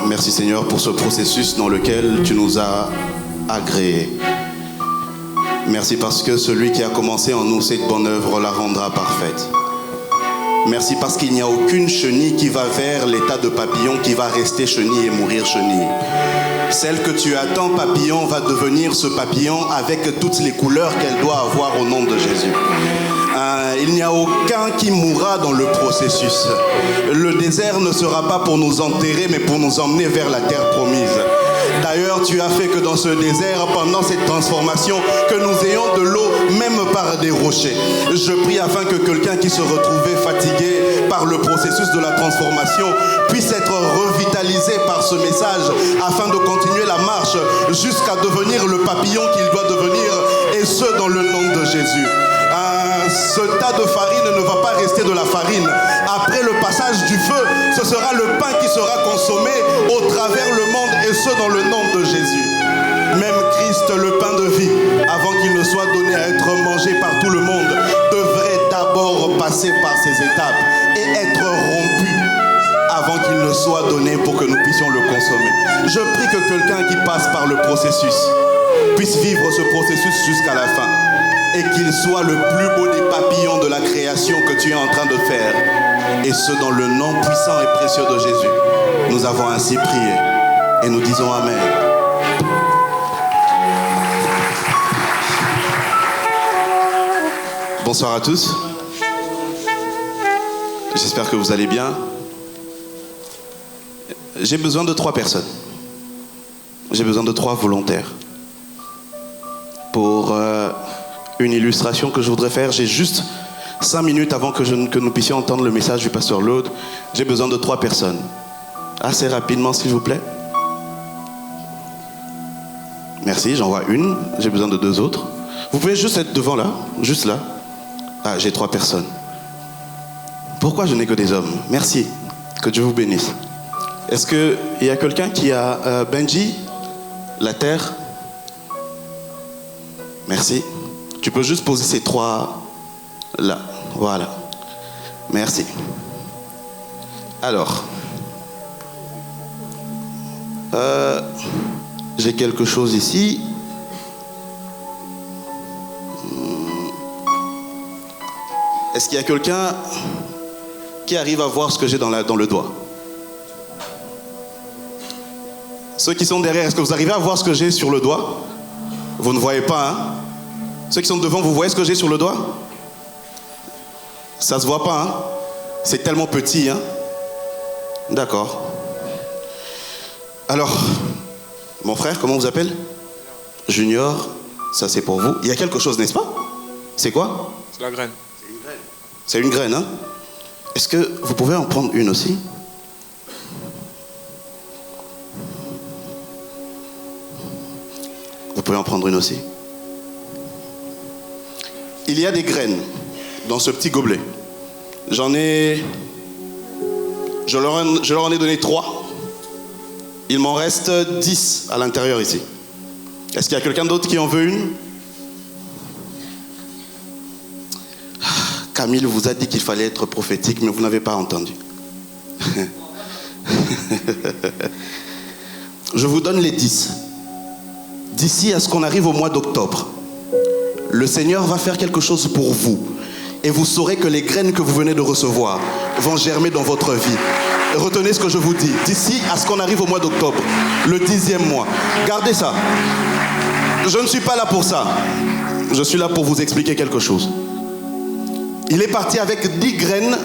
Merci Seigneur pour ce processus dans lequel tu nous as agréés. Merci parce que celui qui a commencé en nous cette bonne œuvre la rendra parfaite. Merci parce qu'il n'y a aucune chenille qui va vers l'état de papillon qui va rester chenille et mourir chenille. Celle que tu attends papillon va devenir ce papillon avec toutes les couleurs qu'elle doit avoir au nom de Jésus. Il n'y a aucun qui mourra dans le processus. Le désert ne sera pas pour nous enterrer, mais pour nous emmener vers la terre promise. D'ailleurs, tu as fait que dans ce désert, pendant cette transformation, que nous ayons de l'eau, même par des rochers. Je prie afin que quelqu'un qui se retrouvait fatigué par le processus de la transformation puisse être revitalisé par ce message, afin de continuer la marche jusqu'à devenir le papillon qu'il doit devenir, et ce dans le nom de Jésus. Ce tas de farine ne va pas rester de la farine. Après le passage du feu, ce sera le pain qui sera consommé au travers le monde, et ce dans le nom de Jésus. Même Christ, le pain de vie, avant qu'il ne soit donné à être mangé par tout le monde, devrait d'abord passer par ces étapes et être rompu avant qu'il ne soit donné pour que nous puissions le consommer. Je prie que quelqu'un qui passe par le processus puisse vivre ce processus jusqu'à la fin, et qu'il soit le plus beau des papillons de la création que tu es en train de faire. Et ce dans le nom puissant et précieux de Jésus. Nous avons ainsi prié et nous disons Amen. Bonsoir à tous. J'espère que vous allez bien. J'ai besoin de 3 personnes. J'ai besoin de 3 volontaires. Pour une illustration que je voudrais faire, j'ai juste 5 minutes avant que nous puissions entendre le message du pasteur Laude. J'ai besoin de 3 personnes. Assez rapidement, s'il vous plaît. Merci, j'en vois une. J'ai besoin de 2 autres. Vous pouvez juste être devant là, juste là. Ah, j'ai 3 personnes. Pourquoi je n'ai que des hommes? Merci, que Dieu vous bénisse. Est-ce qu'il y a quelqu'un qui a Benji, la terre? Merci. Tu peux juste poser ces 3 là. Voilà. Merci. Alors, j'ai quelque chose ici. Est-ce qu'il y a quelqu'un qui arrive à voir ce que j'ai dans le doigt? Ceux qui sont derrière, est-ce que vous arrivez à voir ce que j'ai sur le doigt? Vous ne voyez pas, hein? Ceux qui sont devant, vous voyez ce que j'ai sur le doigt? Ça se voit pas, hein? C'est tellement petit, hein? D'accord. Alors, mon frère, comment on vous appelle? Junior, ça c'est pour vous. Il y a quelque chose, n'est-ce pas? C'est quoi? C'est la graine. C'est une graine. C'est une graine, hein? Est-ce que vous pouvez en prendre une aussi? Vous pouvez en prendre une aussi. Il y a des graines dans ce petit gobelet. Je leur en ai donné 3. Il m'en reste 10 à l'intérieur ici. Est-ce qu'il y a quelqu'un d'autre qui en veut une? Camille vous a dit qu'il fallait être prophétique, mais vous n'avez pas entendu. Je vous donne les 10. D'ici à ce qu'on arrive au mois d'octobre, le Seigneur va faire quelque chose pour vous. Et vous saurez que les graines que vous venez de recevoir vont germer dans votre vie. Retenez ce que je vous dis. D'ici à ce qu'on arrive au mois d'octobre, le 10e mois. Gardez ça. Je ne suis pas là pour ça. Je suis là pour vous expliquer quelque chose. Il est parti avec 10 graines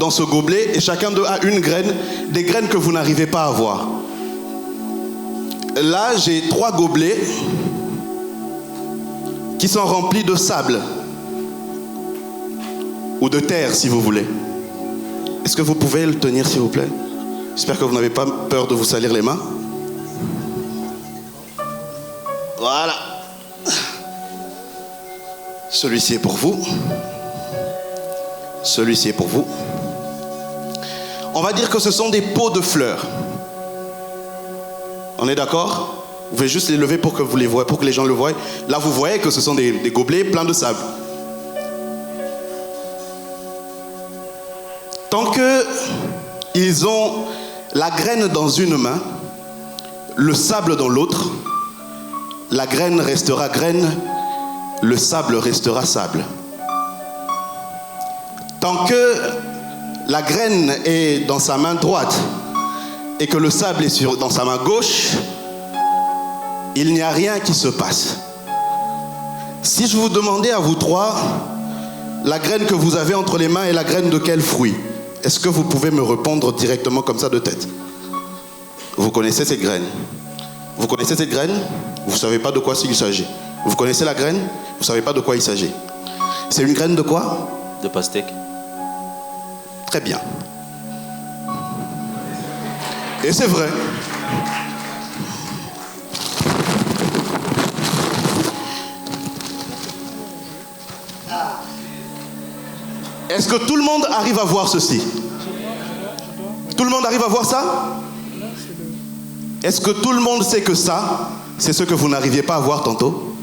dans ce gobelet et chacun d'eux a une graine, des graines que vous n'arrivez pas à voir. Là, j'ai 3 gobelets qui sont remplis de sable ou de terre, si vous voulez. Est-ce que vous pouvez le tenir, s'il vous plaît? J'espère que vous n'avez pas peur de vous salir les mains. Voilà. Celui-ci est pour vous. Celui-ci est pour vous. On va dire que ce sont des pots de fleurs. On est d'accord? Vous pouvez juste les lever pour que vous les voyez, pour que les gens le voient. Là, vous voyez que ce sont des gobelets pleins de sable. Tant qu'ils ont la graine dans une main le sable dans l'autre, la graine restera graine, le sable restera sable. Tant que la graine est dans sa main droite et que le sable est dans sa main gauche, il n'y a rien qui se passe. Si je vous demandais à vous trois, la graine que vous avez entre les mains est la graine de quel fruit? Est-ce que vous pouvez me répondre directement comme ça de tête? Vous connaissez cette graine? Vous connaissez cette graine? Vous ne savez pas de quoi il s'agit. Vous connaissez la graine? Vous ne savez pas de quoi il s'agit. C'est une graine de quoi? De pastèque. Très bien. Et c'est vrai. Est-ce que tout le monde arrive à voir ceci? Tout le monde arrive à voir ça? Est-ce que tout le monde sait que ça, c'est ce que vous n'arriviez pas à voir tantôt?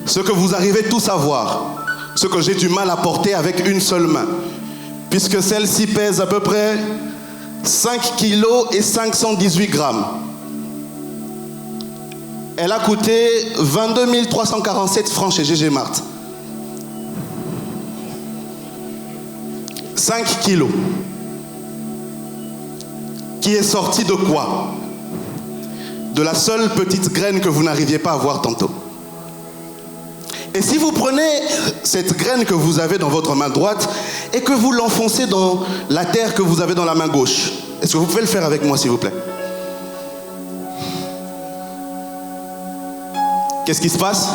Ce que vous arrivez tous à voir, ce que j'ai du mal à porter avec une seule main, puisque celle-ci pèse à peu près 5 kg et 518 grammes. Elle a coûté 22 347 francs chez GG Mart. 5 kilos. Qui est sorti de quoi? De la seule petite graine que vous n'arriviez pas à voir tantôt. Et si vous prenez cette graine que vous avez dans votre main droite et que vous l'enfoncez dans la terre que vous avez dans la main gauche, est-ce que vous pouvez le faire avec moi, s'il vous plaît? Qu'est-ce qui se passe?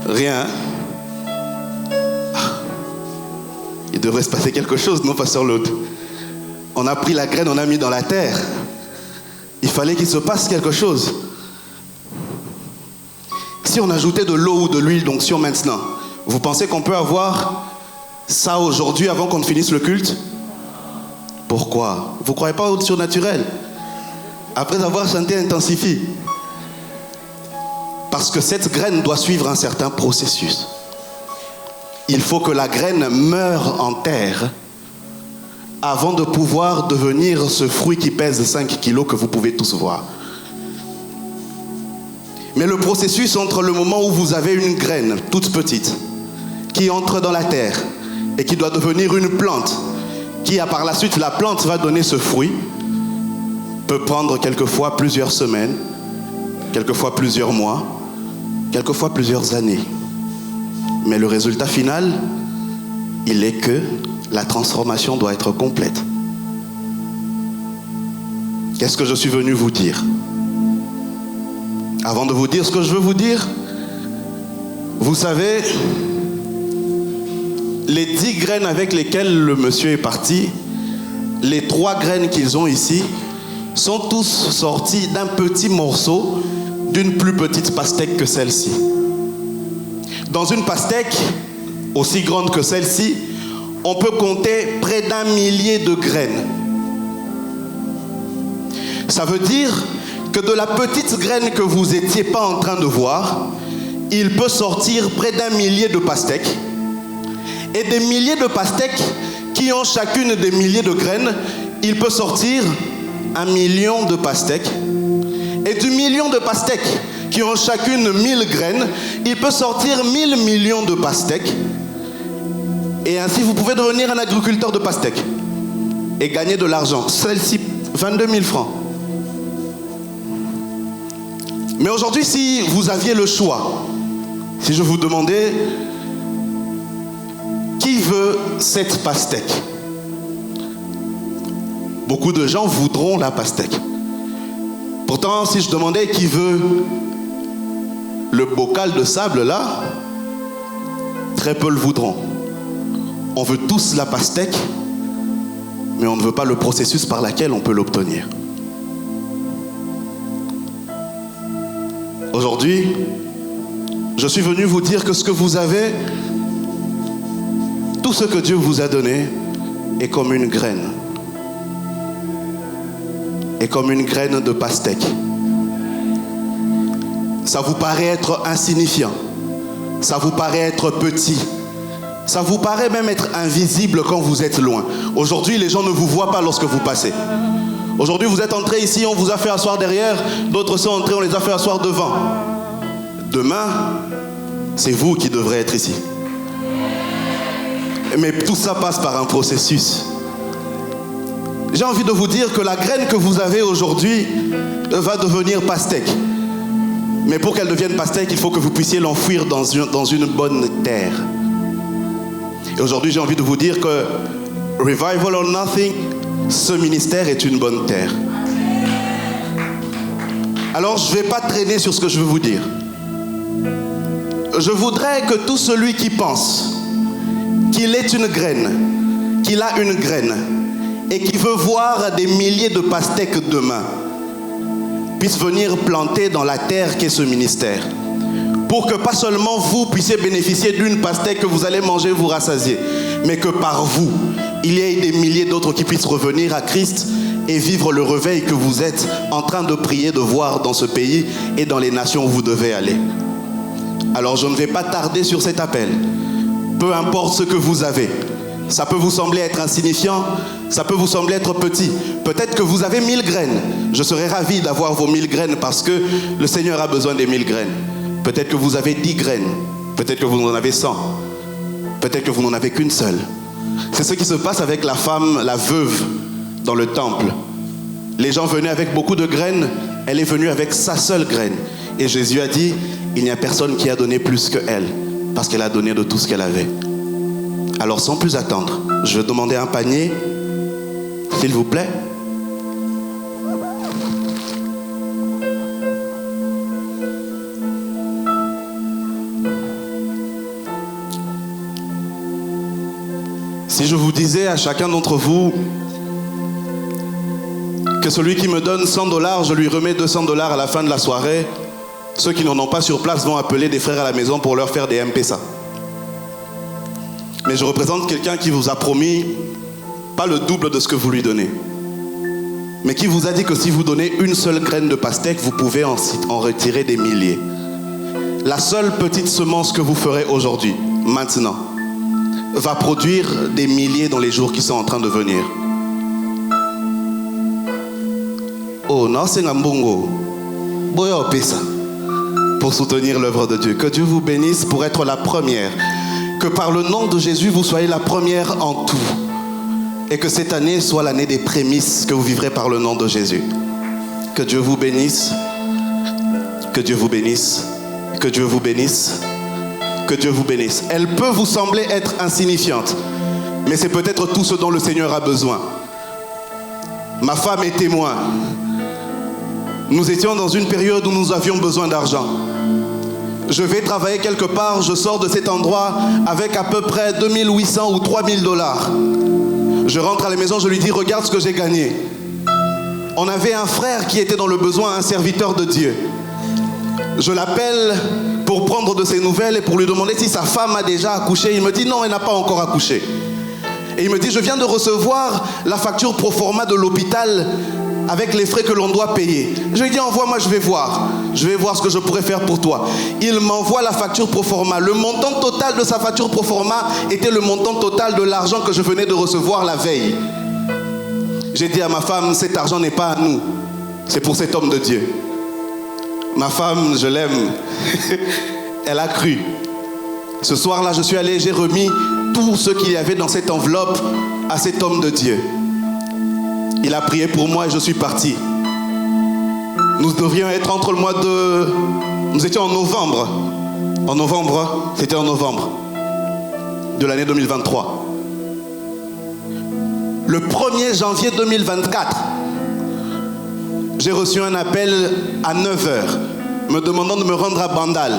Rien. Il devrait se passer quelque chose, non, pasteur Claude? On a pris la graine, on a mis dans la terre. Il fallait qu'il se passe quelque chose. Si on ajoutait de l'eau ou de l'huile d'onction maintenant, vous pensez qu'on peut avoir ça aujourd'hui avant qu'on finisse le culte? Pourquoi? Vous ne croyez pas au surnaturel? Après avoir chanté, intensifie. Parce que cette graine doit suivre un certain processus. Il faut que la graine meure en terre avant de pouvoir devenir ce fruit qui pèse 5 kilos que vous pouvez tous voir. Mais le processus entre le moment où vous avez une graine toute petite qui entre dans la terre et qui doit devenir une plante, qui par la suite la plante va donner ce fruit, peut prendre quelquefois plusieurs semaines, quelquefois plusieurs mois, quelquefois plusieurs années. Mais le résultat final, il est que la transformation doit être complète. Qu'est-ce que je suis venu vous dire? Avant de vous dire ce que je veux vous dire, vous savez, les 10 graines avec lesquelles le monsieur est parti, les 3 graines qu'ils ont ici, sont tous sortis d'un petit morceau d'une plus petite pastèque que celle-ci. Dans une pastèque aussi grande que celle-ci, on peut compter près d'1 millier de graines. Ça veut dire que de la petite graine que vous n'étiez pas en train de voir, il peut sortir près d'1 millier de pastèques. Et des milliers de pastèques qui ont chacune des milliers de graines, il peut sortir 1 million de pastèques. Et du million de pastèques qui ont chacune 1000 graines, il peut sortir 1000 millions de pastèques. Et ainsi, vous pouvez devenir un agriculteur de pastèques et gagner de l'argent. Celle-ci, 22 000 francs. Mais aujourd'hui, si vous aviez le choix, si je vous demandais qui veut cette pastèque, beaucoup de gens voudront la pastèque. Pourtant, si je demandais qui veut le bocal de sable là, très peu le voudront. On veut tous la pastèque, mais on ne veut pas le processus par lequel on peut l'obtenir. Aujourd'hui, je suis venu vous dire que ce que vous avez, tout ce que Dieu vous a donné, est comme une graine. Est comme une graine de pastèque. Ça vous paraît être insignifiant. Ça vous paraît être petit. Ça vous paraît même être invisible quand vous êtes loin. Aujourd'hui, les gens ne vous voient pas lorsque vous passez. Aujourd'hui, vous êtes entrés ici, on vous a fait asseoir derrière. D'autres sont entrés, on les a fait asseoir devant. Demain, c'est vous qui devrez être ici. Mais tout ça passe par un processus. J'ai envie de vous dire que la graine que vous avez aujourd'hui va devenir pastèque. Mais pour qu'elle devienne pastèque, il faut que vous puissiez l'enfouir dans une bonne terre. Et aujourd'hui, j'ai envie de vous dire que Revival or Nothing, ce ministère est une bonne terre. Alors, je ne vais pas traîner sur ce que je veux vous dire. Je voudrais que tout celui qui pense qu'il est une graine, qu'il a une graine, et qui veut voir des milliers de pastèques demain, puisse venir planter dans la terre qu'est ce ministère. Pour que pas seulement vous puissiez bénéficier d'une pastèque que vous allez manger, vous rassasier, mais que par vous, il y ait des milliers d'autres qui puissent revenir à Christ et vivre le réveil que vous êtes en train de prier, de voir dans ce pays et dans les nations où vous devez aller. Alors je ne vais pas tarder sur cet appel. Peu importe ce que vous avez. Ça peut vous sembler être insignifiant, ça peut vous sembler être petit. Peut-être que vous avez 1000 graines. Je serais ravi d'avoir vos 1000 graines parce que le Seigneur a besoin des 1000 graines. Peut-être que vous avez 10 graines. Peut-être que vous en avez 100. Peut-être que vous n'en avez qu'une seule. C'est ce qui se passe avec la femme, la veuve, dans le temple. Les gens venaient avec beaucoup de graines. Elle est venue avec sa seule graine. Et Jésus a dit, il n'y a personne qui a donné plus qu'elle, parce qu'elle a donné de tout ce qu'elle avait. Alors sans plus attendre, je vais demander un panier, s'il vous plaît. Si je vous disais à chacun d'entre vous que celui qui me donne $100, je lui remets $200 à la fin de la soirée, ceux qui n'en ont pas sur place vont appeler des frères à la maison pour leur faire des M-Pesa. Mais je représente quelqu'un qui vous a promis pas le double de ce que vous lui donnez, mais qui vous a dit que si vous donnez une seule graine de pastèque, vous pouvez en retirer des milliers. La seule petite semence que vous ferez aujourd'hui, maintenant, va produire des milliers dans les jours qui sont en train de venir. Oh non, c'est Ngambongo. Boya Opesa. Pour soutenir l'œuvre de Dieu. Que Dieu vous bénisse pour être la première. Que par le nom de Jésus, vous soyez la première en tout. Et que cette année soit l'année des prémices que vous vivrez par le nom de Jésus. Que Dieu vous bénisse. Que Dieu vous bénisse. Que Dieu vous bénisse. Que Dieu vous bénisse. Elle peut vous sembler être insignifiante, mais c'est peut-être tout ce dont le Seigneur a besoin. Ma femme est témoin. Nous étions dans une période où nous avions besoin d'argent. Je vais travailler quelque part, je sors de cet endroit avec à peu près 2800 ou $3000. Je rentre à la maison, je lui dis, regarde ce que j'ai gagné. On avait un frère qui était dans le besoin, un serviteur de Dieu. Je l'appelle pour prendre de ses nouvelles et pour lui demander si sa femme a déjà accouché. Il me dit non, elle n'a pas encore accouché. Et il me dit, je viens de recevoir la facture pro forma de l'hôpital avec les frais que l'on doit payer. Je lui dis, envoie-moi, je vais voir. Je vais voir ce que je pourrais faire pour toi. Il m'envoie la facture pro forma. Le montant total de sa facture pro forma était le montant total de l'argent que je venais de recevoir la veille. J'ai dit à ma femme, cet argent n'est pas à nous. C'est pour cet homme de Dieu. Ma femme, je l'aime. Elle a cru. Ce soir-là, je suis allé, j'ai remis tout ce qu'il y avait dans cette enveloppe à cet homme de Dieu. Il a prié pour moi et je suis parti. Nous devrions être entre le mois de... Nous étions en novembre. En novembre, c'était en novembre de l'année 2023. Le 1er janvier 2024, j'ai reçu un appel à 9h me demandant de me rendre à Bandal.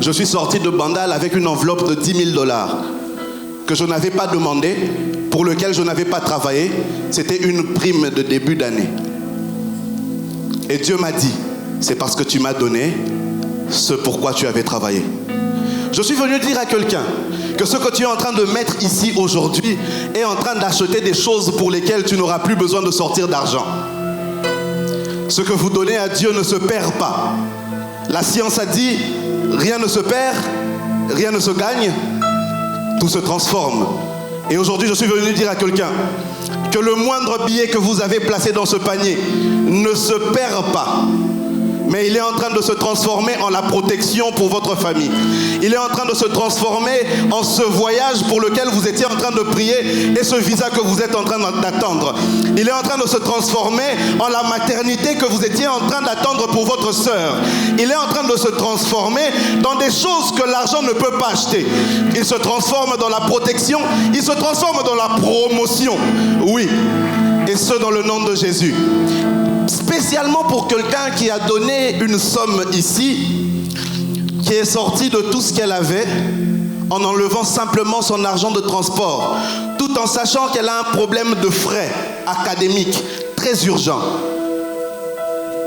Je suis sorti de Bandal avec une enveloppe de $10 000 que je n'avais pas demandé, pour lequel je n'avais pas travaillé. C'était une prime de début d'année. Et Dieu m'a dit, c'est parce que tu m'as donné ce pourquoi tu avais travaillé. Je suis venu dire à quelqu'un que ce que tu es en train de mettre ici aujourd'hui est en train d'acheter des choses pour lesquelles tu n'auras plus besoin de sortir d'argent. Ce que vous donnez à Dieu ne se perd pas. La science a dit, rien ne se perd, rien ne se gagne, tout se transforme. Et aujourd'hui, je suis venu dire à quelqu'un que le moindre billet que vous avez placé dans ce panier ne se perd pas. Mais il est en train de se transformer en la protection pour votre famille. Il est en train de se transformer en ce voyage pour lequel vous étiez en train de prier et ce visa que vous êtes en train d'attendre. Il est en train de se transformer en la maternité que vous étiez en train d'attendre pour votre sœur. Il est en train de se transformer dans des choses que l'argent ne peut pas acheter. Il se transforme dans la protection, il se transforme dans la promotion. Oui, et ce dans le nom de Jésus. Spécialement pour quelqu'un qui a donné une somme ici, qui est sorti de tout ce qu'elle avait, en enlevant simplement son argent de transport, tout en sachant qu'elle a un problème de frais académiques très urgent.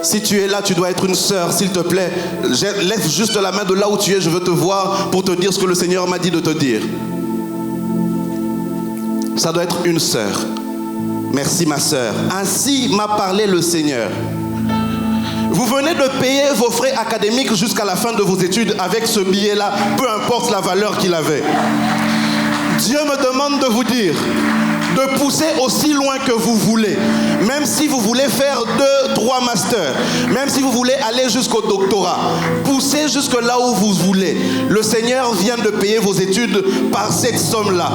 Si tu es là, tu dois être une sœur, s'il te plaît. Lève juste la main de là où tu es, je veux te voir pour te dire ce que le Seigneur m'a dit de te dire. Ça doit être une sœur. Merci ma sœur. Ainsi m'a parlé le Seigneur. Vous venez de payer vos frais académiques jusqu'à la fin de vos études avec ce billet-là, peu importe la valeur qu'il avait. Dieu me demande de vous dire de pousser aussi loin que vous voulez. Même si vous voulez faire 2, 3 masters, même si vous voulez aller jusqu'au doctorat, poussez jusque là où vous voulez. Le Seigneur vient de payer vos études par cette somme-là.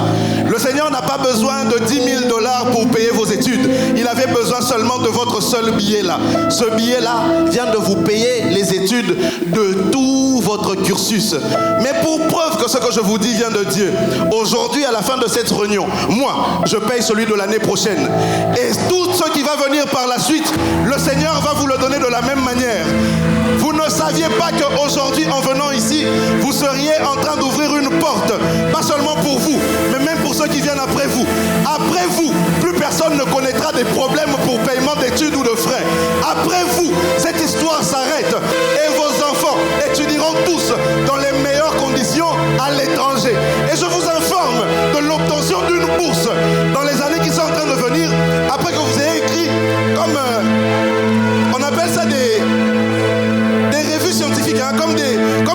Le Seigneur n'a pas besoin de 10 000 $ pour payer vos études. Il avait besoin seulement de votre seul billet-là. Ce billet-là vient de vous payer les études de tout votre cursus. Mais pour preuve que ce que je vous dis vient de Dieu, aujourd'hui, à la fin de cette réunion, moi, je paye celui de l'année prochaine. Et tout ce qui va venir par la suite, le Seigneur va vous le donner de la même manière. Vous ne saviez pas qu'aujourd'hui, en venant ici, vous seriez en train d'ouvrir une porte, pas seulement pour vous, mais même pour ceux qui viennent après vous. Après vous, plus personne ne connaîtra des problèmes pour paiement d'études ou de frais. Après vous, cette histoire s'arrête et vos enfants étudieront tous dans les meilleures conditions à l'étranger. Et je vous informe de l'obtention d'une bourse dans les années qui sont en train de venir, après que vous ayez écrit comme, on appelle ça des revues scientifiques, hein, comme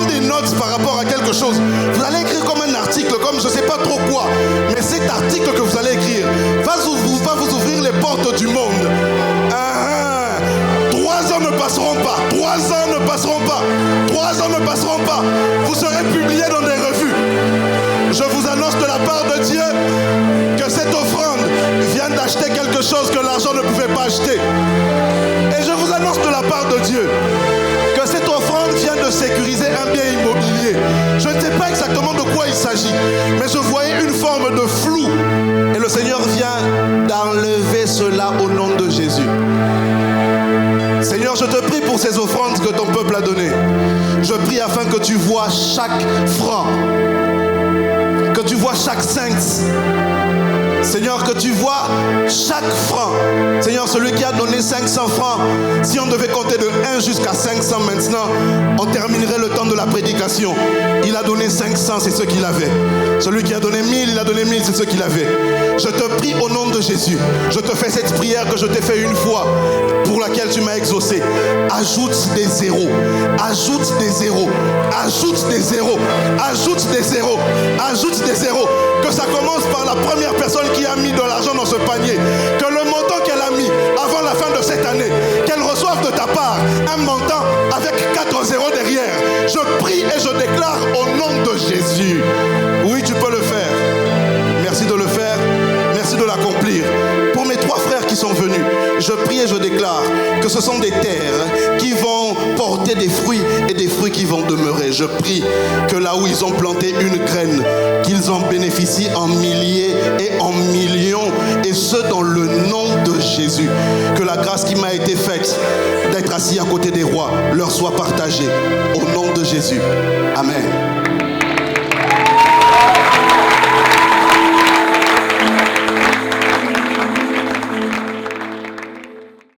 des notes par rapport à quelque chose. Vous allez écrire comme un article, comme je ne sais pas trop quoi, mais cet article que vous allez écrire va vous ouvrir les portes du monde. 3 ans ne passeront pas, 3 ans ne passeront pas, 3 ans ne passeront pas. Vous serez publié dans des revues. Je vous annonce de la part de Dieu que cette offrande vient d'acheter quelque chose que l'argent ne pouvait pas acheter. Et je vous annonce de la part de Dieu que cette offrande vient de sécuriser un bien immobilier. Je ne sais pas exactement de quoi il s'agit, mais je voyais une forme de flou. Et le Seigneur vient d'enlever cela au nom de Jésus. Seigneur, je te prie pour ces offrandes que ton peuple a données. Je prie afin que tu vois chaque franc, que tu vois chaque cent. Seigneur, que tu vois chaque franc. Seigneur, celui qui a donné 500 francs, si on devait compter de 1 jusqu'à 500 maintenant, on terminerait le temps de la prédication. Il a donné 500, c'est ce qu'il avait. Celui qui a donné 1000, il a donné 1000, c'est ce qu'il avait. Je te prie au nom de Jésus. Je te fais cette prière que je t'ai fait une fois, pour laquelle tu m'as exaucé. Ajoute des zéros. Ajoute des zéros. Ajoute des zéros. Ajoute des zéros. Ajoute des zéros. Que ça commence par la première personne qui a mis de l'argent dans ce panier. Que le montant qu'elle a mis avant la fin de cette année, qu'elle reçoive de ta part un montant avec 4 zéros derrière. Je prie et je déclare au nom de Jésus. Oui, tu peux le faire. Merci de le faire. Merci de l'accomplir. Pour mes 3 frères qui sont venus, je prie et je déclare que ce sont des terres qui vont porter des fruits et des fruits qui vont demeurer. Je prie que là où ils ont planté une graine, qu'ils en bénéficient en milliers et en millions, et ce dans le nom de Jésus. Que la grâce qui m'a été faite d'être assis à côté des rois leur soit partagée au nom de Jésus. Amen.